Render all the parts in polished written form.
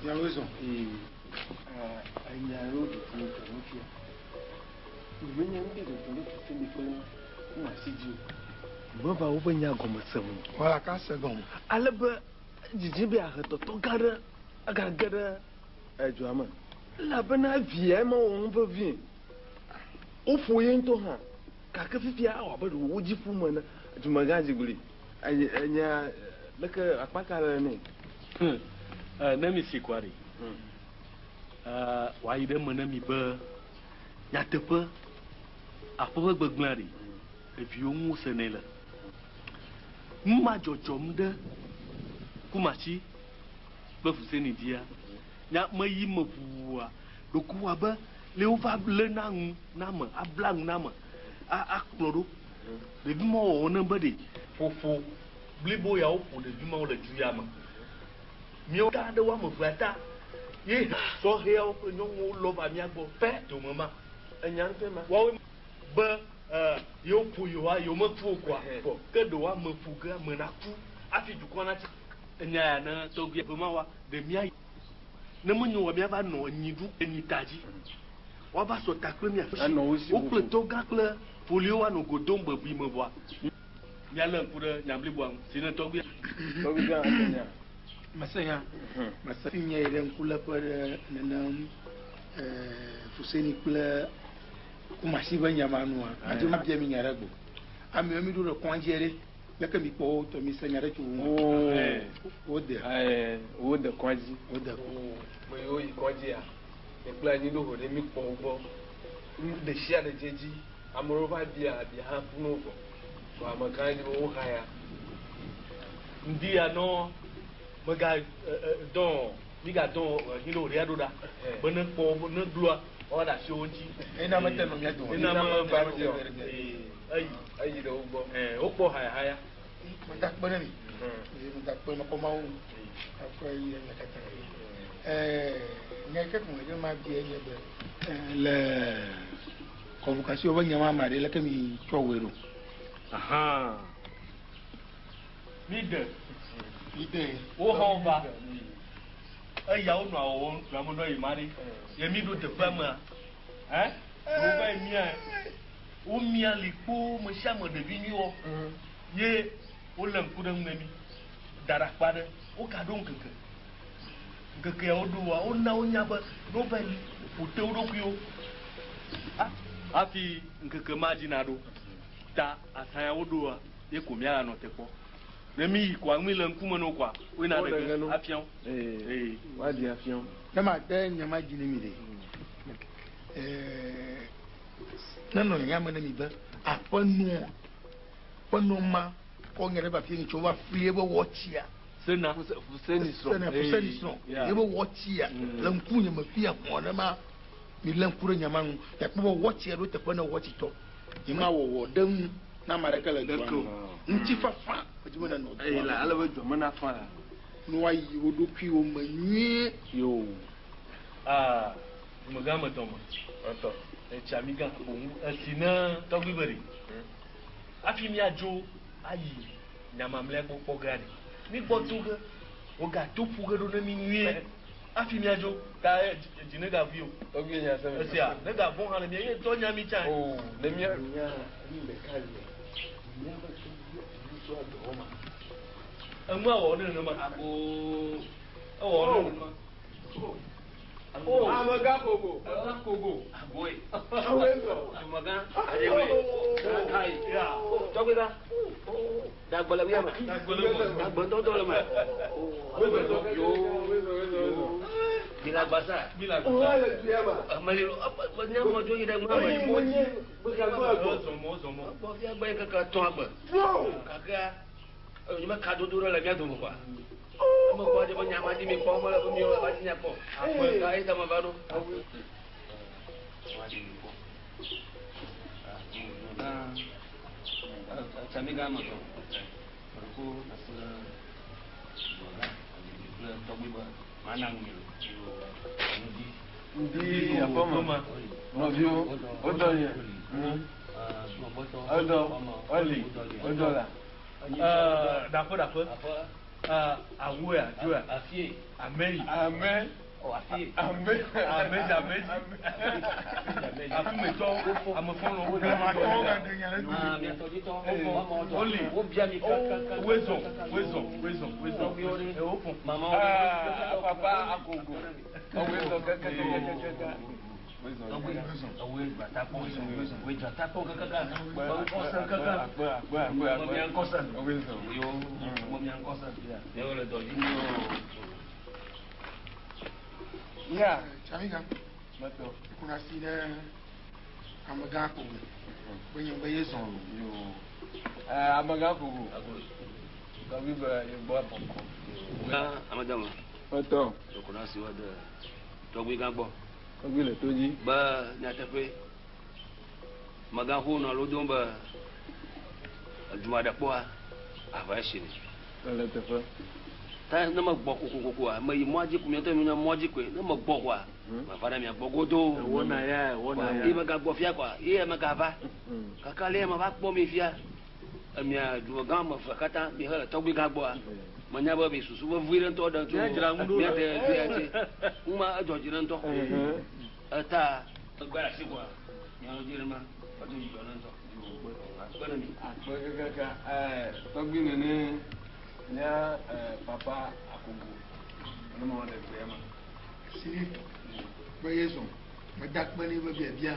Il y a raison. Il y a un autre qui est un fier. Il y a un autre qui est un fier. Il y a un autre qui est un fier. Voilà, quand c'est bon. Alors, je vais arrêter ton garde. Agargara. Joaman. La bonne vie, on veut bien. Au foyer, on a. Kaka fifi a wa bado woji fu mana jumagaji guri anya laka akpakara ne na mi si kwari wa ide mana mi ba ya tepe apo gbegbari e fi o mu se ne la mma jojom de kumachi ba fu se ni dia nya mayi mabuwa do kuwa ba le o va le nangu nama ablang nama akplɔɖo ɖevi ma wɔ ne be ɖe ƒoƒo blibo ya woƒo ɖevi ma wo le du ya me míawo ta ɖe woame evea ta ye sɔhɛawo kple nyɔnuwo lɔ va mía gbɔ pɛ dome ma enya ŋutɔ ma woawo be yewo ƒo yewoa yewo metu o koa ke ɖewo ame ƒo ge ame naku hafi dukɔ na tsi enya ya ne tɔgbia be ma wa ɖe mía ne menyo wa míava nɔ enyi ɖu enyi ta dzi woava sɔ ta kple mía wokple tɔgã kple folio wa no godom bebi me voa mía lé ŋku ɖe nyabliboa ŋu si ne tɔgbia atenya Masanya masa finya ile nkula pada nenam Fuseni kula kumasi banya manua ati mabia minyara gbo ami omi do kwanjere laka mi po to mi sanyara chu ode ode kwanji ode mo yo yi kwanji a e kula ni do hore mi po gbo de shia de jeji amoro ba bia ha funu go wa makani bo haya ndia no mega don liga don hilo riado da bene po ne gloa o da si onji ina mate no mia do ina ma ba ro ai do gbo o po haya mata bene ni mata bene ko mawo afa yi na kata nyaka ko le ma bia ye be le convocation ba nyama ma de la kami chowero aha mide ide o hova ya o no o ramu no imari ye mi do te fama o ba mia o mia lipo mo sha mo de bi mi wo ye o lam ku de ngemi dara pade o ka don keke ya o do wa o na o nya ba no ba o te o do ku yo afi nkeke maji na do ta asanya o do wa ye ko mia no te po Nemi kwa ngwile nkume no kwa wina de afion wa di afion na ma de nyama jini mi de na no nyama na mi ba apanu ma ko ngere ba fi ni chowa fie bo wochia sena fuseni so ye bo wochia la nkunye ma fi akon na ma mi lan kuro nyama no ya ko wochia do te ko na wochi to ima wo dan na maraka la dako nti fafa ojuma no la ala we dwo na fa la no wa yi wodo kwi wo manwie yo magama toma ato e chamiga bon asina togbibere afi mi ajo ayi nyama mle popo gari ni botuga o ga topuga do na mi nwie afi mi ajo ka jinega vio togbi nya se me sia nega bon hala mi ye to nya mi chan le mi ni le kali Amwa wo ne no ma abo wo ne no ma amaga kogo aboy awezo amaga ayewe ai ya togeda dagbala wi ama dagbala to le ma yo bila basa amali nya mo jo ida ma mo zomo bo ya gba ka to agba kaka nyuma kado duro la mia domo kwa mo kwa de nyama di mi po mo la mi o ba ti nya po apo ka ita ma ba do chamiga ma to ko asla wala to bi ba manang mi ndi apa ma no vio odoye odo oli odola dapur Awo ya, jo ya. Afie. Amen. Amen. Oh, afie. Amen. Amen, amen. Afi me to, am fun lo. Ah, mi to di to. Only. Wo bia mi kaka. Wisdom. E open. Mama. Papa agogo. Wisdom kaka. Yeah, Chamiga. Kuna si na amaga ko. Benye baye son. Amaga kogo. Kabi ba bo poko. Amadama. Oto. Kuna si wa de. To gbe gbo. Kabi le toji. Ba na tafe. Maga ho na lo don ba. Aduma da po a. Ava shi ni. Le tafe. Ta na ma gbo kokoko a ma yi moji ku mi to mi na moji ku na ma gbo kwa ma fara mi gbo godo Wona ya. i ma ga gbo fia kwa i ma ga ba kaka le ma ba gbo mi fia mi a du ga ma fa kata mi ha to gbe ga gbo a ma nya ba bi susu ba vuire to dan to mi ate ate ma ajo jira nto ata gba si kwa mi a jira ma ba to yi nan to gbo mi Kaka to gbi ne nya papa akogo no mo de gbe ma Si baye son. Ma dak bani ba bia.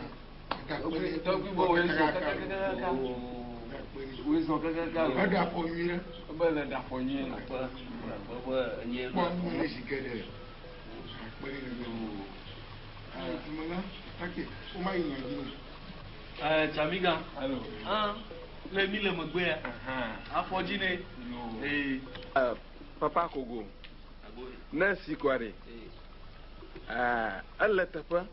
Dak bani to gbi bo we so kaka. We so kaka. Ba da po nyira. Ba le da fo nyi. ba nye Kwa mu si gede. Bani ne. Manga take o mai nyangi. Chamiga. Hello. Le mi le mo gbe ya. Afoji ne. Papa kogo. Na si kware. Allah tafa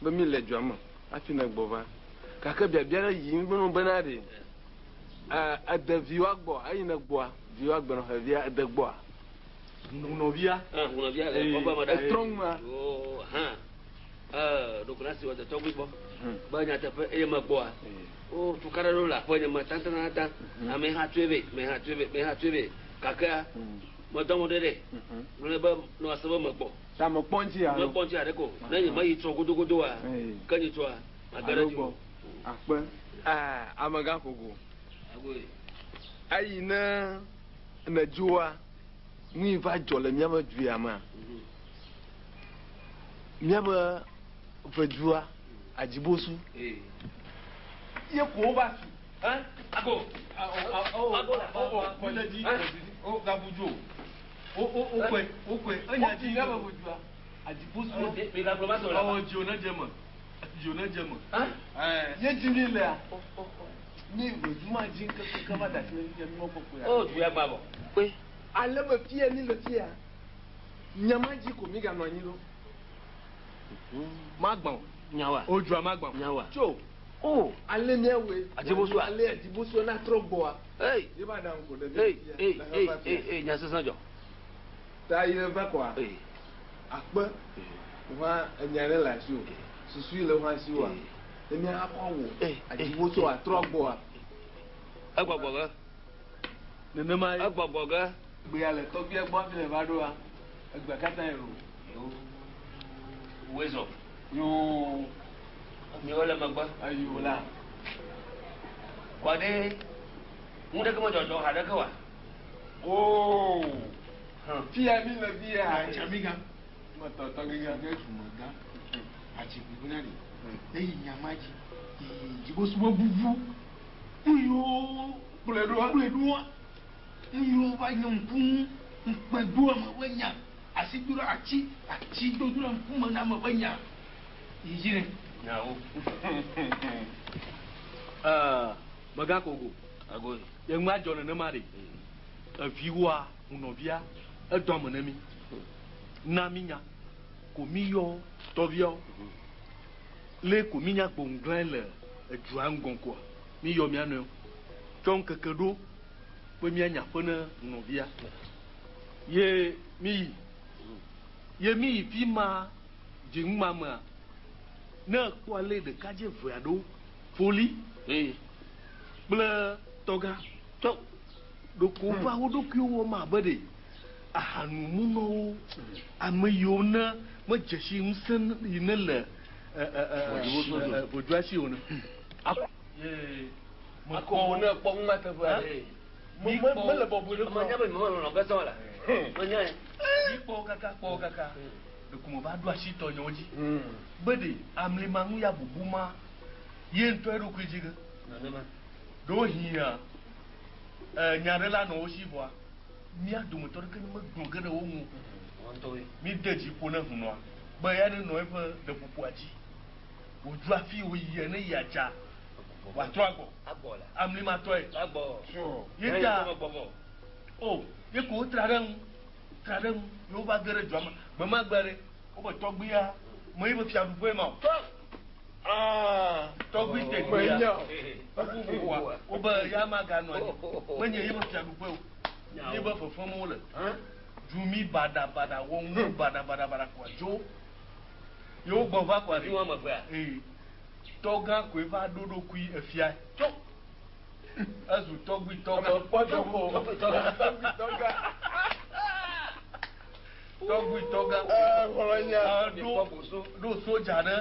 ba mi le joma afina gbova kaka bia bia yi mbonu banade ada viwa gbo ayi na gbo viwa gbo no havia ada gbo Unovia. Unovia baba madam. Strong ma. Oh, donc là c'est votre top bon. Ba nya ta pe e ma gbo a. Oh, tu kara lo la po nya ma tanta na ta. A me ha twebe. Kaka. Mo domo dede. Mo ba no asaba ma gbo. Ta mo ponji ya. Mo ponji are ko. Na ni ma yi tro godo a. Kan yi tro a. Agara ju. Ape. Amaga kogo. Agoi. Ayi na jua. Mu va jole miama duama. Miama vajua ajibosu. Ye ko ba su. Hein? Ago. Koledi. O gabujo. Okwe. Anya ji ngaba vajua ajibosu. Me la proba so la. Oh, Jona Jema. Hein? Ye jini le. Ni vajuma jin ka ba da shi ya mi ko ya. Oh, tu ya babo. Pe. Ale me fie ni le fie. Nyama ji ko mi ga no anyi lo. Magbon. Nyawa. Oju magbon. Nyawa. Cho. Oh, ale mi ewe. Ajibosu. Ale ajibosu na trogbo a. Hey. Ye ba da nko de. Hey, nya sesan jo. Ta ye va kwa. Hey. Akpe. Wa enyare la so. Susu ile wa si wa. Emi akwawo. Ajibosu a trogbo a. Agbagbo ga. Nene mai. Agbagbo ga. Gbe ale to bi egbo bi le ba do a. Egbe kata ero. Wezo. Yo. Mi wala magba. Ayo la. Kwade. Muda kama jojo hada kawa. Oh. Fia mi le bia. Chamiga. Ma to giga. Ga sumaga. Achi bibunari. Eyi nyamaji. Jibosu bo buvu. Uyo. Buledua. Uyo ba nyonku. Mbadua mawanya. Asidura achi dodura mfuma na mawanya. Yijire. Nyawo. Maga kogo. Agoi. Ye ngma jona ne mari. Aviwa unovia edom na mi. Na minya. Ko miyo tovio. Le ko minya gbongran le edua ngonko. Miyo mi anu. Chon kekedo. Pe mi anya fona unovia. Ye mi fi ma jingma ma na kwale de kaje vuado foli ble toga to do ko ba wo do ki wo ma bade ahanumuno ameyiwo ne medzesi ŋusẽ yi ne le vodua si wo ne. Akɔmɔ ne kpɔ ŋu ma teƒe aɖe. Mele bɔbɔe ɖe Menya be mama nɔ gɛsɔ la. Menya. Kpɔ kaka. Ɖekume va ɖo asi tɔnyewo dzi. Be ɖe amlima ŋu ya bubu ma ye ŋutɔ eɖokui dzi ge. Ɖo hiã nya ɖe la nɔ wo si vɔa mía dometɔ ɖeke ne megblɔ ge ɖe wo ŋu. Mi de dzi ƒo ne hunɔa be ya ne nɔ eƒe ɖeƒoƒoa dzi. Wòdu afi wòyi ne yadza. Wàtrɔ agbɔ. Amlimatɔe. Ye ta. O ye ko tra ɖe ŋu. Yewo va ge ɖe dua me. Gbemagbe ɖe wobe tɔgbia me yi be fiaɖuƒe ma o. Tɔgbi te gbea. Wobe ya maganɔ anyi. Menye yi be fiaɖuƒe o. Ye be fefem wole. Dumi badabada wɔm nu badabada koa dzo. Yewo gbɔ va koa fi wɔme vea. Tɔgã koe va ɖo ɖokui efia. Tso. Ezu tɔgbi tɔgã. Ɖo soja ɖe.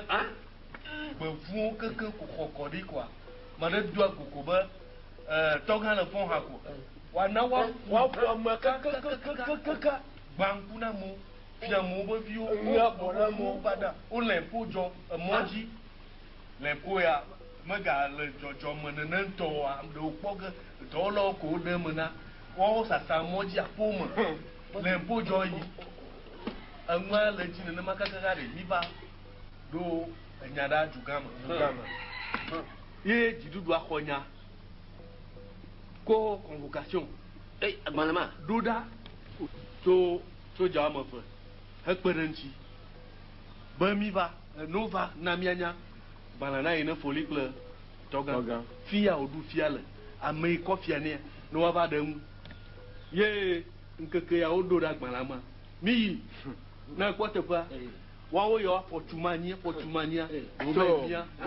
Gbevuwo kekeŋ ko xɔkɔ ɖi koa. Me ɖe do agoko be tɔgã le fɔn ha ko. Wana woaƒo ame kakakakaka. Gbanku na mo. Fia mo be viwo. Wo bada. Wole ƒo dzɔ emɔ dzi. Le ƒo ya mega le dzɔdzɔme nene ŋutɔa ɖewo kpɔ ge dɔwɔlawo ko wo ɖe me na woawo sasa mɔ dzi aƒo me le ƒo dzɔ yi enua le dzi nenema kakaka ɖe mi va ɖo enya ɖe adzugã me. Ye dziɖuɖua xɔ nya ko convocation agbalẽ ma ɖo ɖa tso soja woame eve hekpe ɖe ŋuti be mi va no va na mianya gbalẽ na yi ne foli kple tɔgã fia wòɖu fia le ame yi kɔ fia nɛ ne woava ɖe ŋu ye ŋkeke ya woɖo ɖe agbalẽa me mi yi ne kpɔ teƒea woawo ya woafɔ tumanyia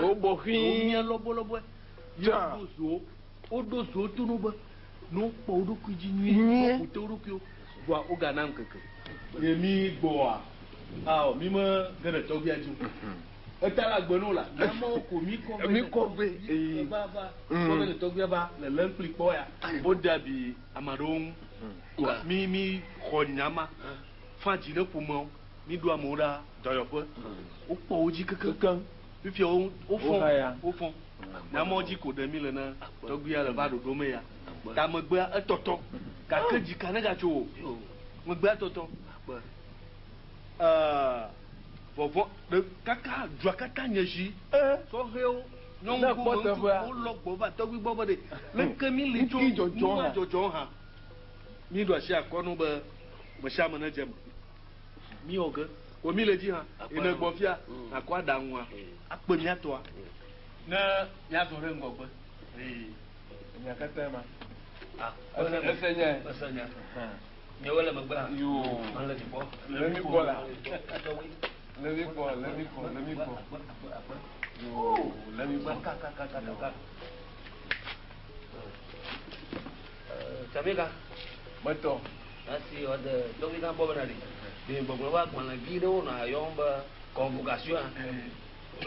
wobɔ mia lɔbɔlɔbɔe ye woɖo zowo to no be ne wokpɔ wo ɖokui dzi nyuie wòte wo ɖokuiwo voa wogana ŋkeke ye mi gbɔa mi me ge ɖe tɔgbia dzi o. Eta la gbe no la. Amewo ko mi kɔ gbe. Va. Kɔ le tɔgbia va le lɛnkpli kpɔ ya. Wo dabi ame aɖewo ŋu. Mi xɔ nyama. Fa dzi ne ƒomewo. Mi ɖo amewo ɖa dɔyɔƒe. Wokpɔ wo dzi kekeŋ. Fifia wo fɔn. Nyamewo dzi ko ɖe mi le ne tɔgbia le va ɖoɖo me ya. Ta megbea etɔtɔ. Gake dzika ne gatso o. Megbea etɔtɔ. Vɔvɔ ɖe kaka dua kaka nye zi. Sɔhewo nyɔnuwo wolɔ gbɔ va tɔgbi gbɔ be ɖe leke mi li tso nua dzɔdzɔ hã. Mi ɖo asi akɔnu be me sia me ne dze me. Mi wɔ ge wo mi le dzi hã ene gbɔ fia akɔ aɖaŋua akpe miatɔa ne miazɔ ɖe ŋgɔgbe. Nya katã ma. Esenya. Nyewo le megbe. Yo. Le dzibɔ. Le mi gbɔ la. Let me go. Yo, let me go. Jamaica. Mato. Asi ode Jamaica bobana ri. Bi bobana wa kwana video na yomba convocation.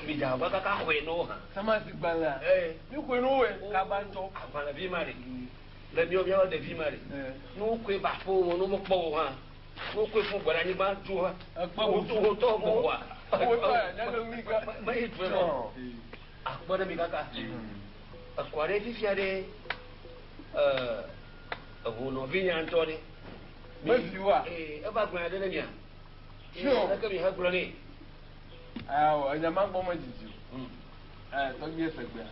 Bi jaba kaka we no ha. Sama si bala. Ni ko no we ka banjo. Afana bi mari. Le mi obia de vi mari. No ko ba fo mo no mo po ha. Wo kwe fún gbọ́dọ̀ ní bá jó wa. Wo tó mọ̀ wá. Wo tó yà nyalo mi ka. Ma yi tuwe lọ. Agbọ́dọ̀ mi kaka. Akwari fífi adé ẹ̀hónà fi yàn tọ́ ni. Mẹ́sì wa. Ẹ bá gbọ́n adé lẹ́yìn à. Sure. Ẹ kẹ́mi hẹ́gbọ́n ni. Awọ ẹ̀yà máa ń gbọ́ mọ́ jìjì. Tọ́jú ẹsẹ̀ gbé.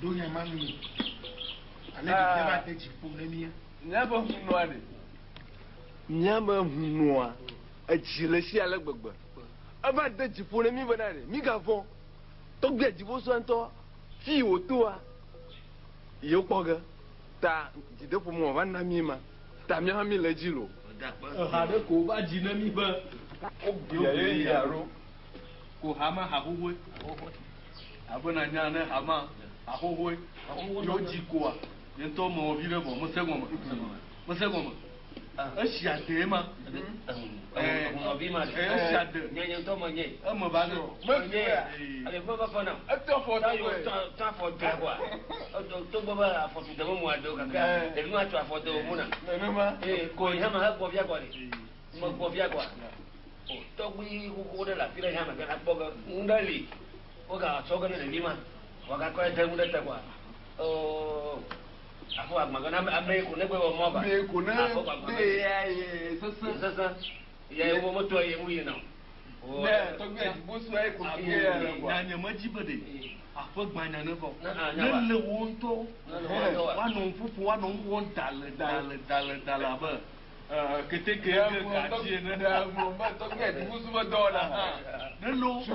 Dóyè máa ń mi. Alẹ́ kìí ṣe bá tẹ̀ jì fún lẹ́ni yẹn. Nyaba hunua de. Nyaba hunua. Etsi le si ale gbegbe. Eva de dziƒo ne mi bena de. Mi gavɔ. Tɔgbia dziƒo sɔntɔ. Fi wòtoa. Yewo kpɔ ge. Ta dzideƒomɔ va na mi ma. Ta mi hã mi le dzi lo. Eha ɖe ko va dzi ne mi be. O gbia ye yaro. Ko hama hahohoe. Abena nya ne hama hahohoe. Yo dzi koa. Yentɔ mɔ vi ɖe bɔ mese gɔme. Masa goma. Asia de ma. Obi ma. Asia de. Nyanya to mo nye. Ama ba no. Ale fo ba fo na. Ta fo ta kwa. To bo ba fo tu de mo ado kaka. E nu atu afo de mo na. Ko ya ma ha bo bia kwa ni. Mo bo bia kwa. O to gbi ko de la pira ya ma ga bo ga ndali. O ga so ga ne ni ma. Wa ga ko de mu de ta kwa. O afọ agbaga ameku negbe wo mo ba ameku na de ya ye sasa ya wo moto ye mu ye na ne to gbe bo so ai ko ke ya na nya ma jibade afọ gbanya ne ko ne le wo nto wa no fufu wa no wo dal ba kete ke ga ji ne da mo ba to gbe bo so ba do na ne lo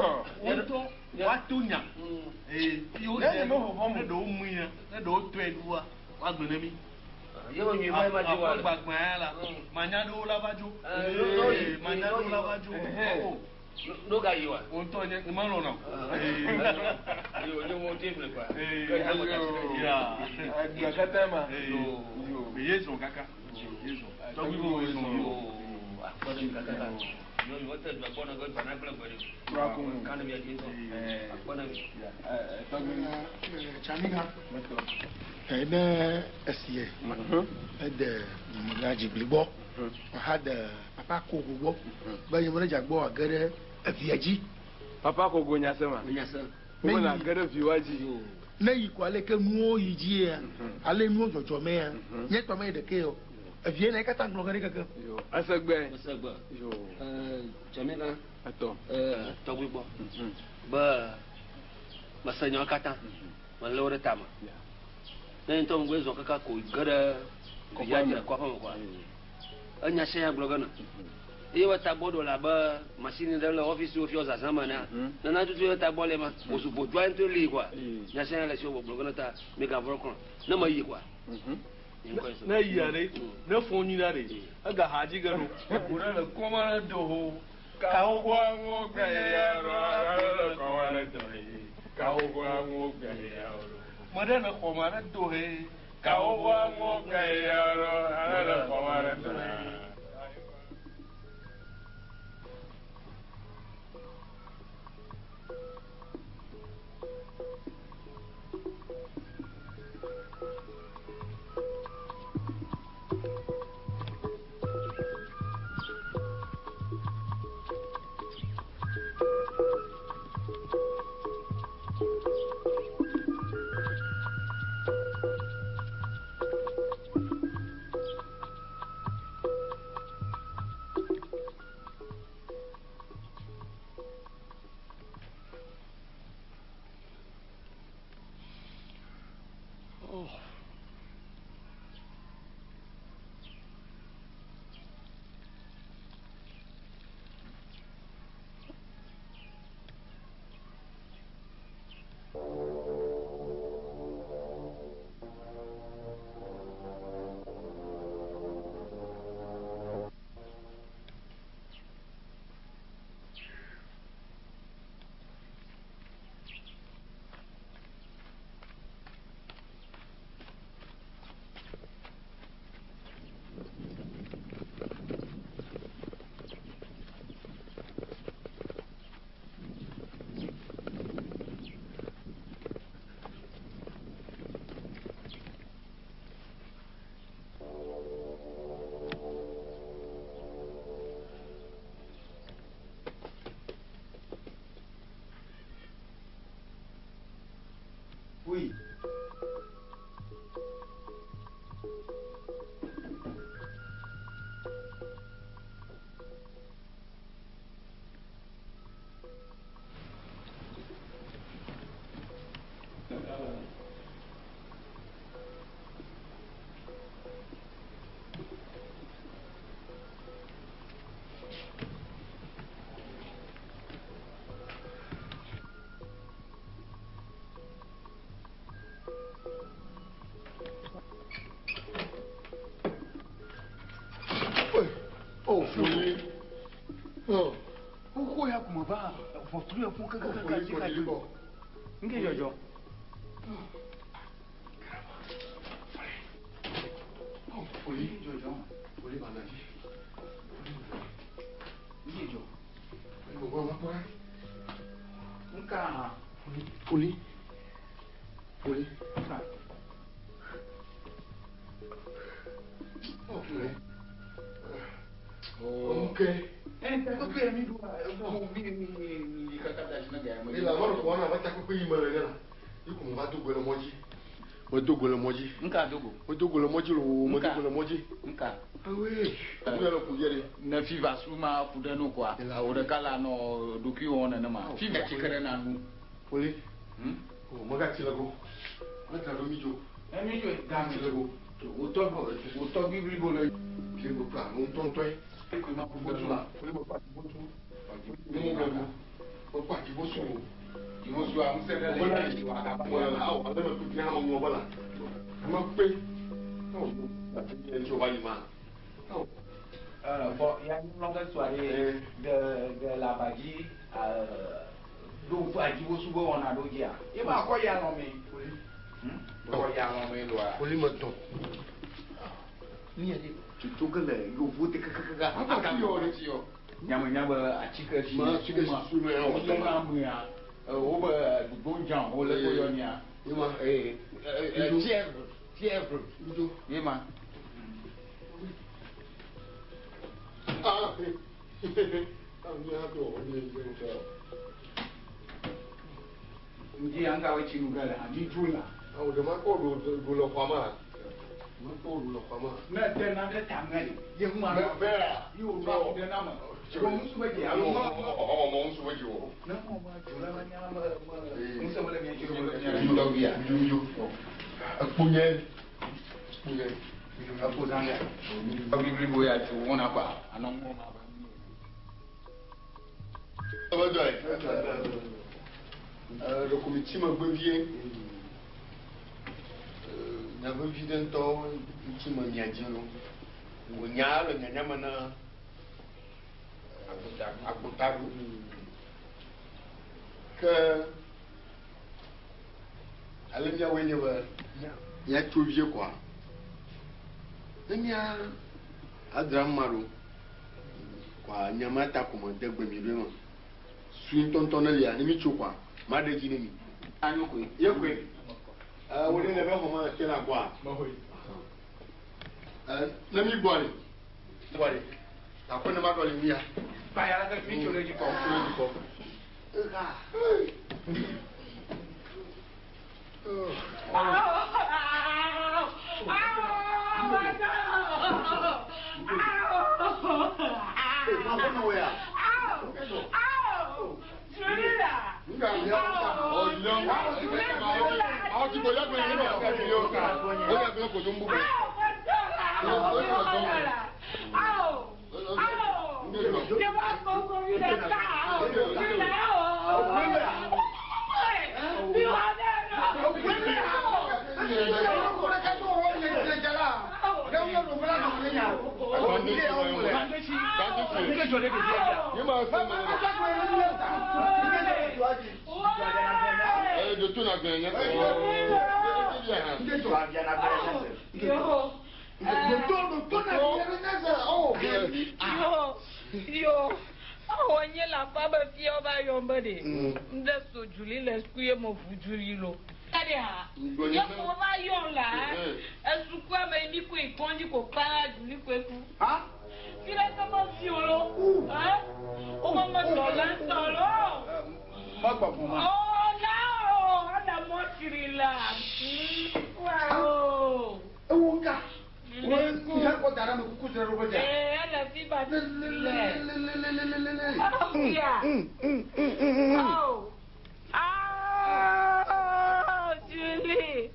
wo nto wa tunya yo ne mo ho mo do mu ya ne do to eduwa wa gbere mi yo nyi mai ma jiwa la gbagba la manya do la baju manya do la baju no ga yiwa on to nye ma lo no yo mo table kwa ya ga kata ma yo be yeso kaka yeso to bi bo yeso yo ko de kaka yo yo te ba bona go bana kala bari ra ko kan mi ati so bona to bi chamiga ene esie ede na jiblibo had papa ko go ba yemo ja gbo agere afiaji papa ko go nya sema mo na agere fiwaji na yi ko ale ke mu yiji ya ale mu jojo me ya nye to me de ke yo afie na kata nglo gari kaka yo asagbe yo jamila ato to gbo ba masanyo kata malore tama na nto ngwe zo kaka ko gara ko ya jira ko fama ko anya se ya blogana e wata bodo la ba machine de la office za zamana na tutu ta bole ma o su bo join to li kwa ya se la so blogana ta me ga vorkon na ma yi kwa na yi are na foni da re aga haji garo gura da kuma do ka wa mo ga ya ro ko wa na do ka wa mo ga ya ro madana ko mara do he ka wa mo ga ya ro ala ko wa na do oui oh fui oh ko ya kuma ba fotru ya kun kaga kaga ji ka ji nge jojo oh fui jojo Poli. Poli. Ok. Ila mara kuona wata kwa imara nela. Iko mbadogo la moji. Modogo la moji. Nka dogo. Modogo la moji lo modogo la moji. Nka. Ah oui. Kuna la kujere. Na fiva suma fudano kwa. O de kala no duki ona na ma. Fiva chikere na nu. Poli. Oh, maga tilago. Maga lo mijo. Emi jo dam tilago. O to bibli bolo. Kego pa, mon tontoy. Ko ma fu botu la. Poli mo pa botu. Ni mo mo pa ki bosu. Ki mo so am se de le wa ka pa. Wala, au, ala ma ku nya mo mo bala. Ma pe. Oh, la ti en jo bali ma. Oh. Bon, il y a une longue soirée de la Bagie. Donc, à Djibouti, on a d'autres. Il m'a quoi y a nommé. Quoi y a nommé, loi. Poli ma ton. Ni a dit, tu te gueules, il faut te caca. Ah, tu Nyama, a chica, Ma chica suma ya on l'a namuya. Over the bon jam, all the Boyonia. Ima Fièvre. Yema. Ah. Ni hapo ni ndio. Ndi anga wa chinugala, ndi tula. Au de ma ko do lo kwama. Ma ko do lo kwama. Na de na de tangani. Ye ma na Vera. Yo ba de na ma. Ko musu ba je alo ma. Oh, mo musu ba je wo. Na mo ba tula ma nya ma. Musu ba le mi jiro Yo bia. Yo. Apunye. Apunye. Apo zanga. Ba bibli boya tu wona kwa. Anon mo ma ba. Aba dai. Le comité m'a bevier. Na bevier d'un temps, qui m'a mis à dire. Ou nya le nya mana. Akotaru. Que. Allez bien, oui, il y a tout vieux quoi. Il y a Adramaro. Quoi, il y a mata comme un dégouement. Swing tonton ya ni mi chukwa ma de jini mi Anyoko. yekwe wole le ba ko ma ke la kwa Mahoi. na mi gbori ta ko na ma do le mi ya Ba ya la fi chole ji ko. Onye la faba fi oba yombade. Nde so juli le skuye mo fujuli lo. Kade ha. Ye ko ba yon la. Esuku ame ni ko ikonji ko para juli ko eku. Ha? File ka mo fi olo. Ha? O mo mo do la solo. Ma gba fun ma. Oh no. Ana mo kirila. Wow. Ewonka. Wọ́n yà kọ́ dara mi kúkú sẹ́rẹ̀ rọ́bọ̀ jà. Ala fi ba ti sílẹ̀. Julie.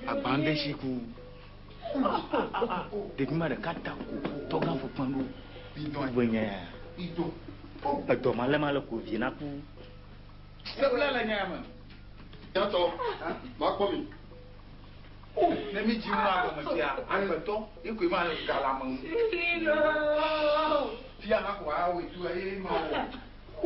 Abande shiku. Degma de kata ko toga fo panu. Bonya. Edo male ko viena ku. Sebla la nyama. Yato ma ko mi Ne mi ji mu ago mo tia. Agbeto iko ma gala mo. Lilo. Fia na ko a we tu aye ma o.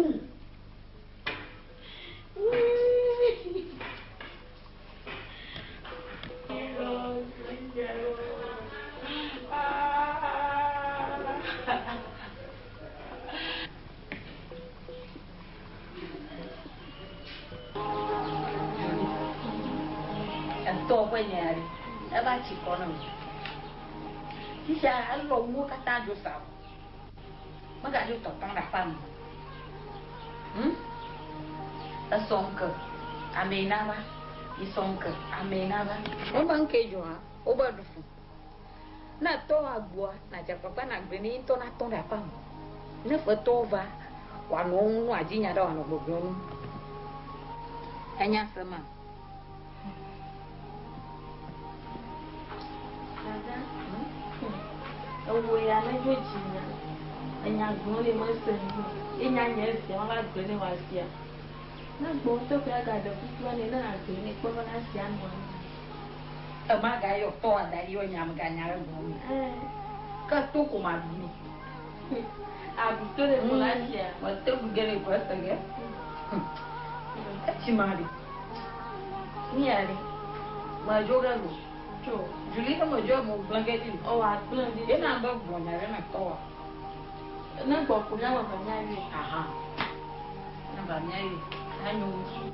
to kwa nyari e ba chi kono chi cha lo mu ka ta jo sa ma ga jo to tang da pam a sonka amena ba i sonka amena ba o ban ke jo ha o ba du fu na to agbo na ja papa na gbe ni to na to da pam na fo to va wa no ajinya da wa no gbogbo nu enya sama owó ya méjèèjì ni ẹ̀yìn àgbọ̀n lè mọ́ sẹ́yìn ẹ̀yìn àyẹ̀ ẹ̀sìn wọn bá gbé ní wá sí à lágbó tó fi àgàdọ̀ fúnfú wọn ní náà gbé ní pọ́nmọ́ náà sí àná wọn. ẹ má ga yọ tọ́ àdáyé ọ̀yàn àmúganyà rẹ̀ gbọ́n mi ká tó kò má bí mi. àbùtó lè mú láti à. wọ́n tẹ́kù gẹ́lẹ́ ìkọ́ ẹ̀sẹ̀ gẹ́ ẹ ti máa rí ní àárẹ̀ máa jó rẹ̀ lò. Julie kama jo mo blanketi. Oh, a blanketi. Ina ndo bonya re na towa. Na gbo ko ya wa banya ri. Aha. Na banya ri. Anyo usu.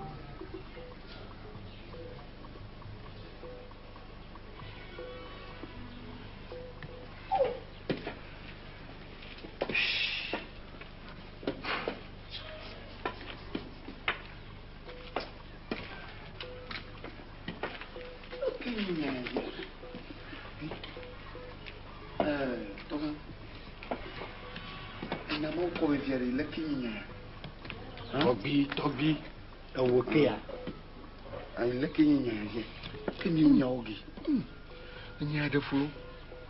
Tobi, a wokea. I like in your can you yogi? And you had a fool.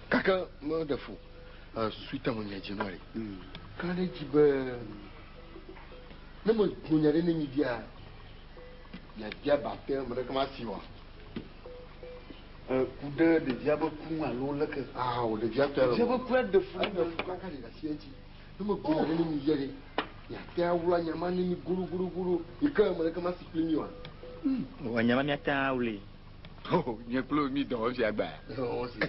Kaka, motherful. A sweet among your January. Can't it keep no more when you're in India? Yet, back there, Marakamasiwa. Kuda, the Jabba Kuma, low like a the Jabba spread the food of Kakari. No more good in India. Ya ulanya mani ni guru ikawa mereka masih peliniwan. Wanyama ni ata ule. Oh, nyeklo mi do si agba. Oh si.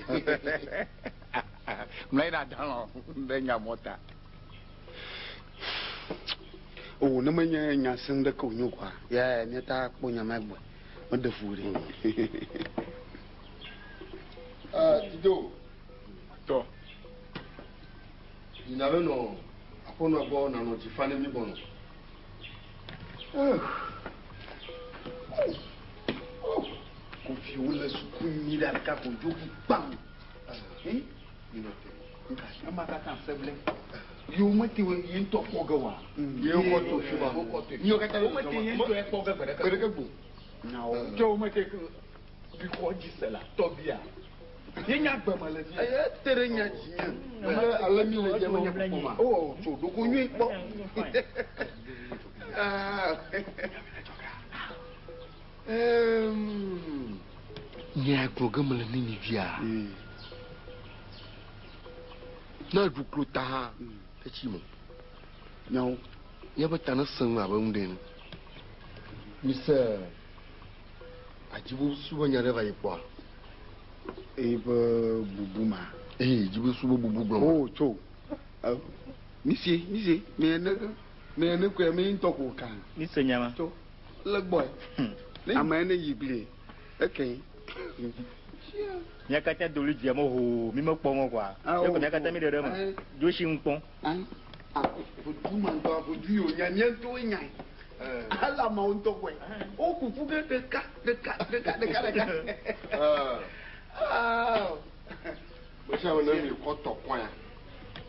Mulai na dalo dengan mota. Oh, namanya nyaseng de kau nyukwa. Ya, ni tak punya magbo. Mende furi. Tido. To. Inalo Apono bo na no jifane mi bono. Ko fi wala su kunni da ka ko jogi bang. Ni no te. Nka ama ka kan feble. Yo mati we yin to ko gawa. Ye ko to shuba. Ni o ka ta mati yin to e ko ga bere ka bu. Na o. Jo mati ko bi ko jisela to bia. Yenya gba malaji. Aye tere nya jinya. Ala mi le jema nya poma. Oh, so do ko nyi po. Nya ko gama le ni via. Na du klota ha. Ta chi mo. Nyao. Ya ba ta na san ma ba mden. Misa. Ajibu suba nya re ba ipo. Ebe bubuma. Jibu suba bubu bro. Oh, cho. Nisi, me ne ko me ntoko kan. Ni senyama. Cho. Leg boy. Ama ne yibli. Okay. Nyakata dolu dia mo ho, mi mo pomo kwa. E ko nyakata mi de ma. Jo shi npon. Bubuma ndo abudu yo nya to nya. Ala ma ntoko e. O ku fu de ka. Você é o nome de Cotoquã.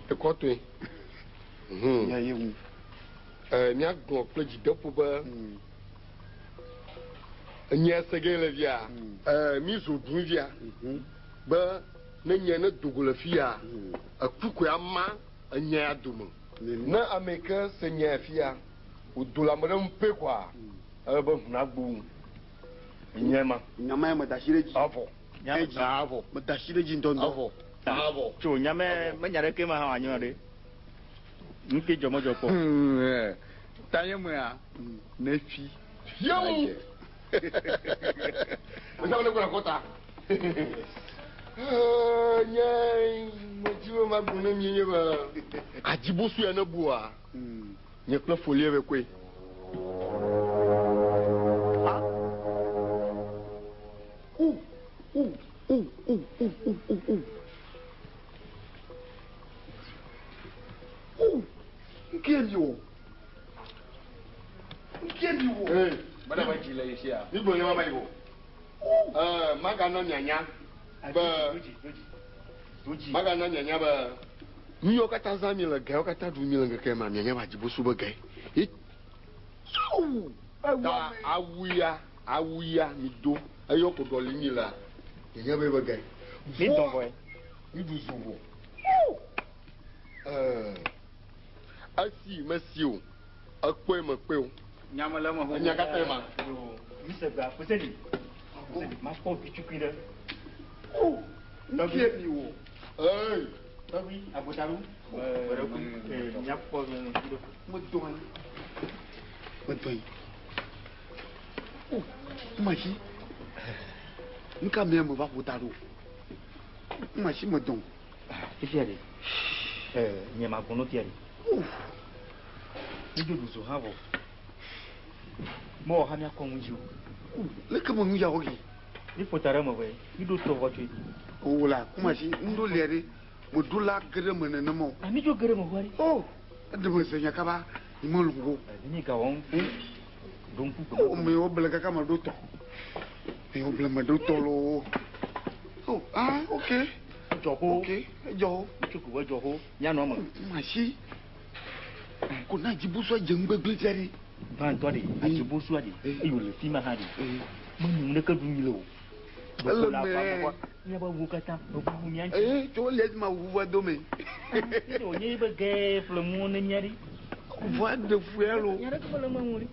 É Cotoquã. E aí, minha glória de Dopuba. Minha segunda via. Miso Dunvia. Ba, nem na Dugulafia. A Kukuama, a Nyadum. Na America, Senyafia. O Dulamaram Pequa. Above Nabu. Nyama. Nyama ma dashire ji. Avo. Avo. Ma dashire ji ndondo. Avo. Avo. Cho nyame manyare ke ma ha anyo de. Nti jomo jopo. Tanya mo ya. Na fi. Yo. Você vai na conta. Nyai, motivo maguna minha ba. Ajibusu ya na bua. Nyekla folie be kwe. Mana ba jila yi siya. Ni bo nyama mai bo. Maga no nyanya. Ba. Maga no nyanya ba. Ni yo kata zami la ga yo kata du mi la ga ma nyanya ba jibo su ba ga. So. Da awuya mi do. Ayo ko do li mi la. Nyanya ba ga. Ni don boy. Ni du su bo. Asi masio. Akwe makwe. Nyamala ma ho. Nyakata ma. Mr. Ga, Fuseni. Mas pon pichukwira. Nkie mi wo. Tawi abotaru. Baraku nyapo ngido. Motoan. Machi. Nka me mo ba botaru. Machi modon. Ifiade. Nyama gono tiari. Nido duzo havo. Mo ha mi akon wuju. Le ke mo nja ogi. Ni fotara mo we. Nido to votu. Ola, kuma shi ndo lere mo dula gere mo na mo. Ani jo gere mo wari. Oh, de mo se nyaka ba ni mo lungo. Ni ka won. Donc o me o bla ka ma do to. Me o bla ma do to lo. Oh, okay. Joho. Okay, joho. Chuku we joho. Nya no mo. Mashi. Ko na jibuso jengbe gliteri. Ban to de, ajibuso de. Eyo le fi ma ha de. Mo ni ne ka du mi lo. Hello me. Ya ba wu kata, bu mi anti. To let ma wu wa do me. O ni ba ge flemo ne nyari. Voix de fuelo. Ya ka flemo muri.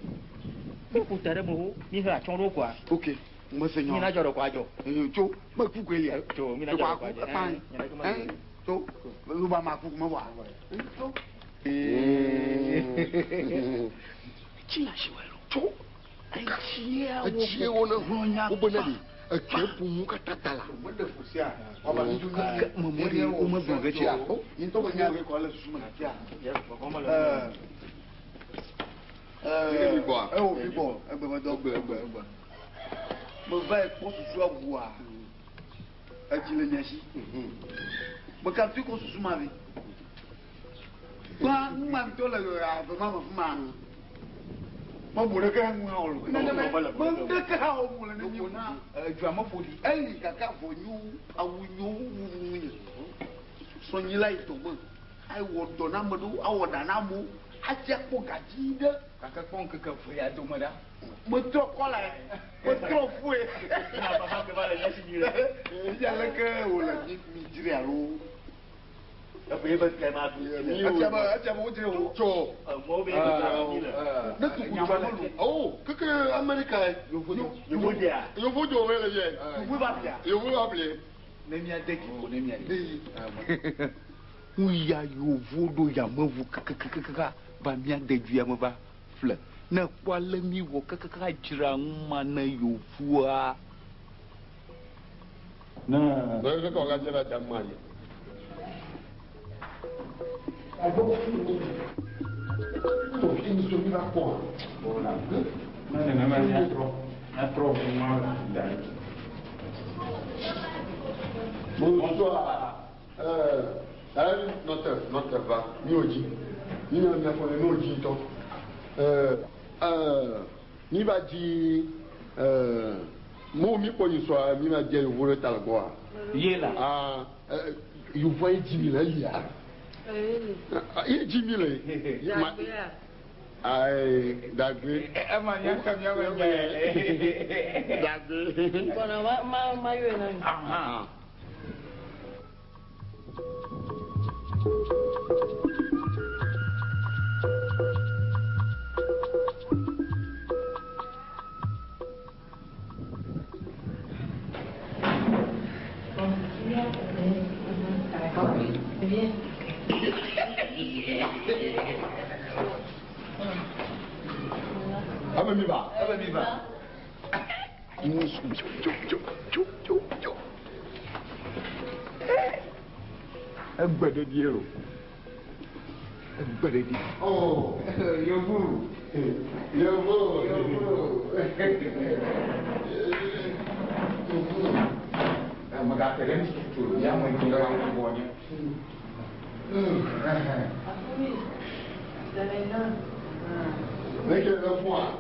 Ko putare mo, mi ha chonro kwa. Okay. Mo se nyo. Mi na joro kwa jo. Cho, ma ku ku eli. Cho, mi na joro kwa jo. Cho, lu ba ma ku ma wa. Cho. Chia shiwelo. Cho. Chia wona ronya. Ubonali. Akepu muka tatala. Wanda fusia. Oba njuka mamori uma bongetia. Into banya ko ala susuma tia. Ya, ko ma Bibo, egbe ma do egbe. Mo va e ko susu agua. Ajile nyashi. Mo ka fi ko susu ma bi. Ba ma to la ya ba ma ma. Mo mo le ka nwa olu. Mo de ka o mo le ni na. Juama fodi. Eli kaka fonyu awunyu wunyu. Sonyila itomo. Ai wodo na modu awoda na mu. Aja ko gaji de. Kaka pon kaka fo ya do mada. Mo to kola. Mo to fo e. Na ba ha ke ba le yasi ni le. Ya le ke o le mi jire aro. Ya be ba ke ma bi. Aja ba o jire o. Cho. Mo be ba ni le. Na tu ku ba lu. Oh, kaka America. Yo dia. Yo fo jo wele je. Yo ba bia. Yo ba bia. Ne mi adeki ko ne mi adeki. Uya yo vodo ya mavu kaka ba mi adeki ya maba fle. Na kwale mi wo kaka jira ma na yo fua. Na. Ba ko ga jira jamma ye. To fini so mi ba ko. Bona. Na ma ya pro ma da. Bonsoir. Notre va, ni oji. Ni na mi afole no oji to. Ni ba ji mo mi po ni so mi ma je yo vore talgo a. Yela. You voy Jimmy la ya. Jimmy le. Ai, dagbe. Ma nya kam ya wa dagbe. Bona ma yo na. Aba mi ba. Ẹgbẹ̀dẹ̀ di èrò. Ẹgbẹ̀dẹ̀ di. Oh, yobu. Yobu. ga tere ni tutu ya mo ngi ga mo ni Make it a point.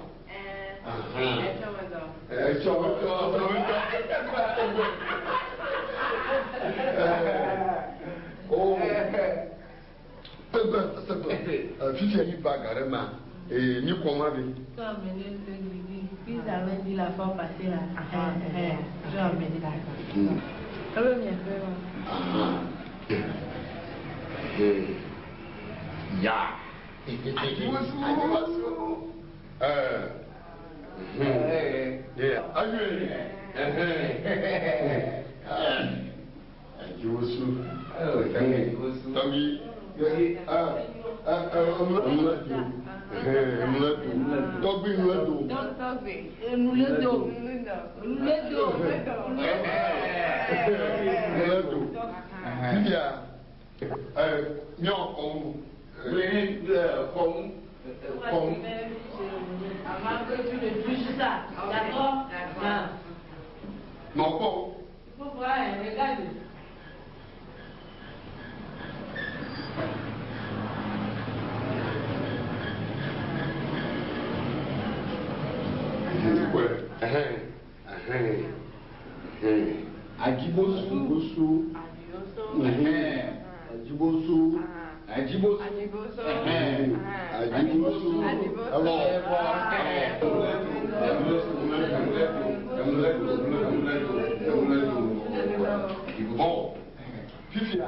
Fils y va carrément. Et ni comment dit. Puis avait dit la fois passée là. Je vais emmener d'accord. Ça veut bien faire. Ya. Avant que tu ne touches ça, d'accord? Non, bon. Il faut voir, regarde. Ajibosu. Bon, Fifi,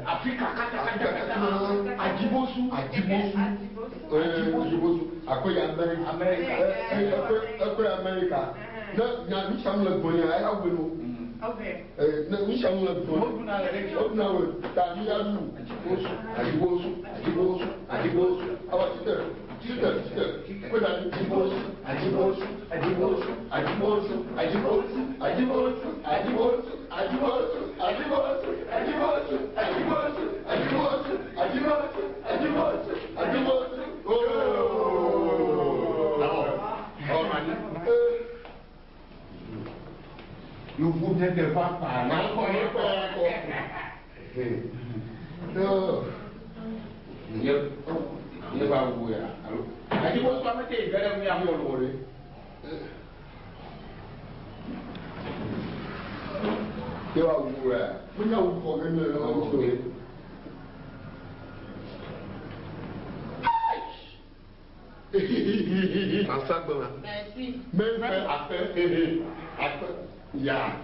Africa Ajibosu. Akoya America. No, we shall not go near. I have no. Okay. No, we shall not go. Ajibosu. Our sister. You put the vampire. Never will. I was one day better than me. I'm going to worry. You are where? We know for him. Merci. Yeah.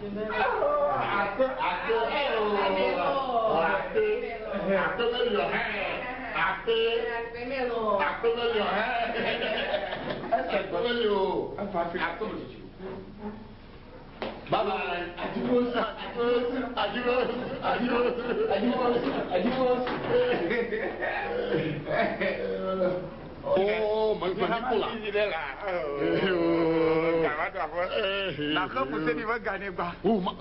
Bye bye. Oh, manipula. Na kamu seni wa gane ba. Oh, ma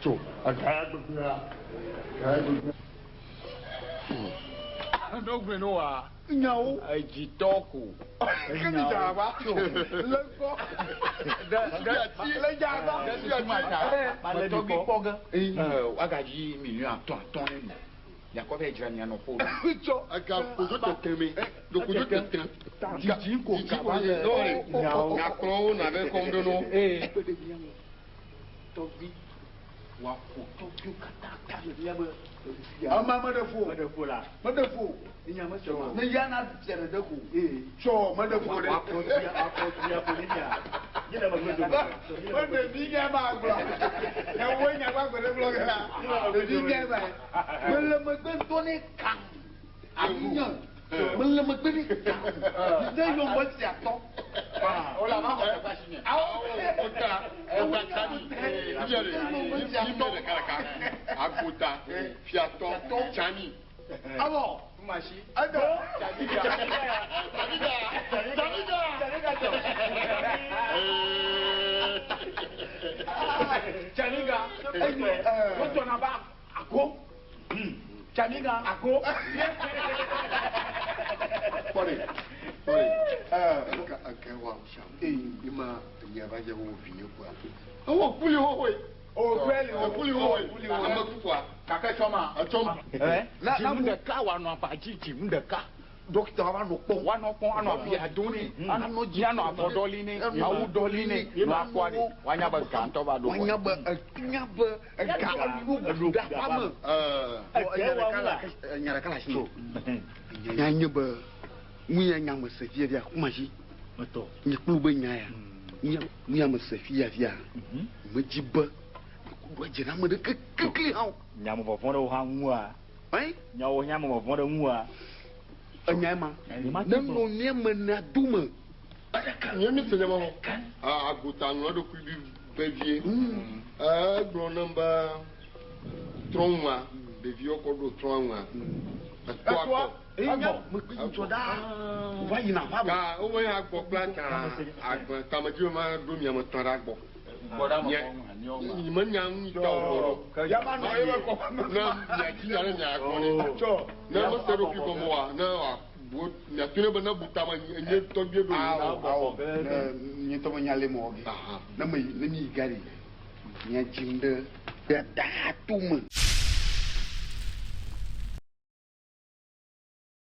cho. Agaya gbe. No gbe no wa. Nyawo. Aji toko. Kini jaba. Lego. Le jaba. Ma to bi poga. Wagaji million ton ni. yakɔ bɛ jira ɲɛ nɔ fo. Aga kozo tɛtɛmɛ. Dokozo tɛtɛ. Jiji ko kaba lɛ. Nyakplɔwo na bɛ kɔm do no. Tɔgbi wa fo tɔgbi kata ya bɛ. Ama madafo. Madafo la. Madafo. Inyama sɔrɔ. Ne yana tiɲɛ de ko. Sɔ madafo de. Mọ̀tò bí nyẹ́ máa gbọ́, ẹ̀wọ́ nyẹ́ máa gbọ́dọ̀ gbọ́ kẹ́la, bí nyẹ́ máa yẹ. Mọ̀lẹ́mọ̀gbẹ́ tó ní kàn, àbúyàn, mọ̀lẹ́mọ̀gbẹ́ ní kàn, ìdè yóò mọ̀ sí àtọ́. O la ma kɔ tɛ baasi ɲɛ. Agota. Ɛwà kani. Ibɛrɛ karaka. Agota. Fiatɔ. Cani. Awɔ. Kumasi. Ado. Janiga. O tɔnɔ ba a ko. Janiga a ko. Pɔri. Aka wa sam. Ima nyaba jɛ wo fiye kwa. Awo kuli ho ye. O kweli o Kuli ho ye. Ama kwa. Kaka chɔma. Atɔm. Na mun de ka wa nɔ ba ji ji mun de ka. Dókítà wa nɔ kpɔn wa nɔ kpɔn anɔ bi aduni anɔ dzi anɔ afɔ dɔli ni awu dɔli ni nɔ akɔ de wa nya bɛ gantɔ ba do. Wa nya bɛ ga olu da pamɛ. Nyara kala si. Nya nye bɛ mun yɛ nya mɛ se fiyɛ fiyɛ kuma si. Nye kplu bɛ nya ya. Mun yɛ mɛ se fiyɛ fiyɛ. Mɛ dzi bɛ. Wa jɛna mɛ de kekele hã. Nyamuvɔvɔ ɖewo hã ŋu a. Nyawo nyamuvɔvɔ ɖe ŋu a. Enyama. Ne ŋlɔ ne me na dume. Nye mi se ɲama hɔ. Agota ŋlɔ do kuli bɛ vie. Gblɔ ne be trɔnua ɖeviwo kɔ do trɔnua. Etɔ akɔ. Enya mekpe ŋutsɔ ɖaa. Va yina va bɔ. Ka wo ya gbɔ kpla ta agbe tamedziwo ma do miame tɔ ɖa gbɔ. Nye me nya ŋu ta o bɔrɔ. Yaba nɔ ye bɛ kɔ. Ne miati nya ne nya akɔ ne. Ne me se ɖo fi kɔmɔ wa ne wa bo miatu ne be ne bu tame nye tɔgbie do. Awɔ nye tɔmɔ nya le mɔ ge. Ne mi yi gari. Nya dzim ɖe daa to me.